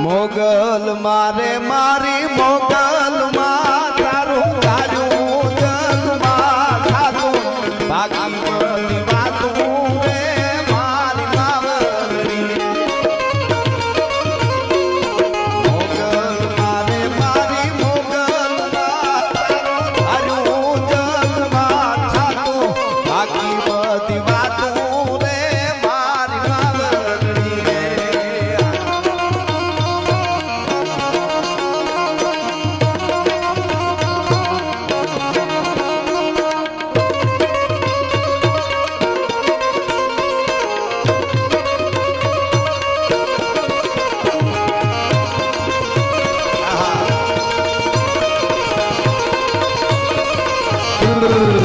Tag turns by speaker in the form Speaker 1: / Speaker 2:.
Speaker 1: મોગલ મારે મારી મોગલ માં તારું કાઢું જગમાં થાતું ભાગી વાતું રે મારી માવડી મોગલ મારે મારી મોગલ માં તારું કાઢું જગમાં થાતું ભાગી વાતું રે મારી માવડી
Speaker 2: Brrr.